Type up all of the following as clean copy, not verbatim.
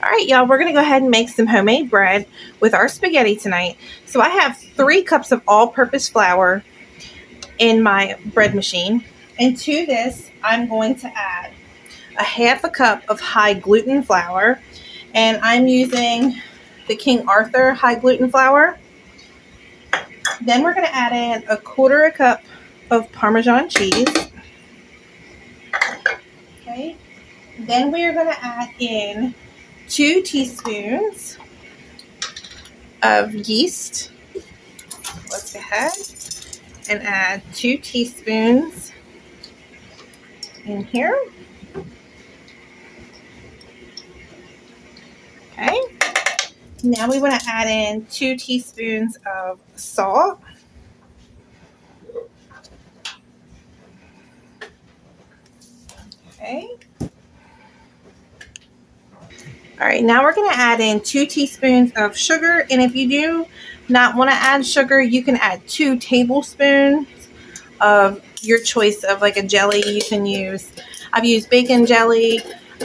All right, y'all, we're going to go ahead and make some homemade bread with our spaghetti tonight. So I have 3 cups of all-purpose flour in my bread machine. And to this, I'm going to add a half a cup of high gluten flour. And I'm using the King Arthur high gluten flour. Then we're going to add in a quarter a cup of Parmesan cheese. Okay. Then we are going to add in 2 teaspoons of yeast. Let's go ahead and add 2 teaspoons in here. Okay. Now we want to add in 2 teaspoons of salt. Okay. All right, now we're going to add in 2 teaspoons of sugar. And if you do not want to add sugar, you can add 2 tablespoons of your choice of like a jelly you can use. I've used bacon jelly,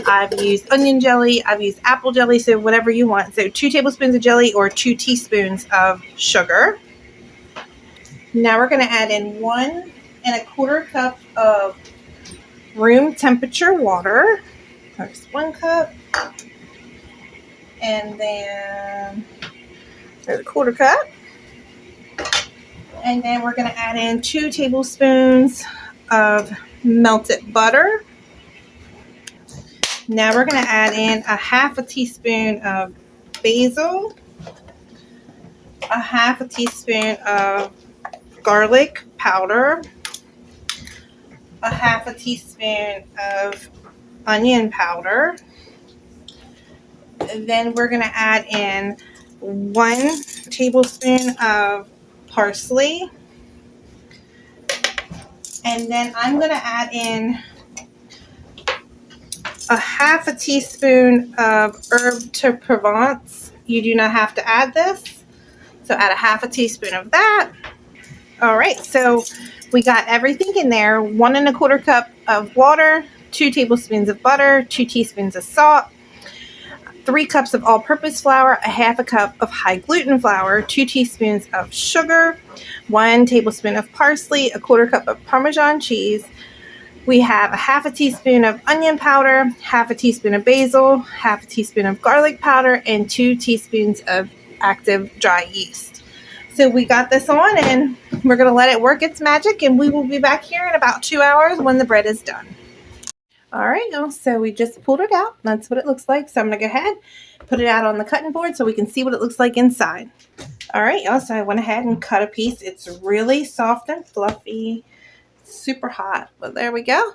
I've used onion jelly, I've used apple jelly, so whatever you want. So 2 tablespoons of jelly or 2 teaspoons of sugar. Now we're going to add in 1 1/4 cup of room temperature water. There's 1 cup. And then there's a 1/4 cup. And then we're going to add in 2 tablespoons of melted butter. Now we're going to add in a half a teaspoon of basil, a half a teaspoon of garlic powder, a half a teaspoon of onion powder. And then we're going to add in 1 tablespoon of parsley. And then I'm going to add in a half a teaspoon of herb de Provence. You do not have to add this. So add a half a teaspoon of that. All right, so we got everything in there. 1 1/4 cup of water, 2 tablespoons of butter, 2 teaspoons of salt, 3 cups of all-purpose flour, a half a cup of high gluten flour, 2 teaspoons of sugar, 1 tablespoon of parsley, a 1/4 cup of Parmesan cheese. We have a half a teaspoon of onion powder, half a teaspoon of basil, half a teaspoon of garlic powder, and 2 teaspoons of active dry yeast. So we got this on and we're going to let it work its magic, and we will be back here in about 2 hours when the bread is done. All right, y'all, so we just pulled it out. That's what it looks like. So I'm going to go ahead, put it out on the cutting board so we can see what it looks like inside. All right, y'all, so I went ahead and cut a piece. It's really soft and fluffy, super hot, but there we go.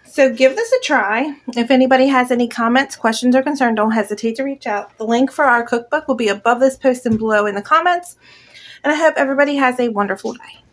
So give this a try. If anybody has any comments, questions, or concerns, don't hesitate to reach out. The link for our cookbook will be above this post and below in the comments. And I hope everybody has a wonderful day.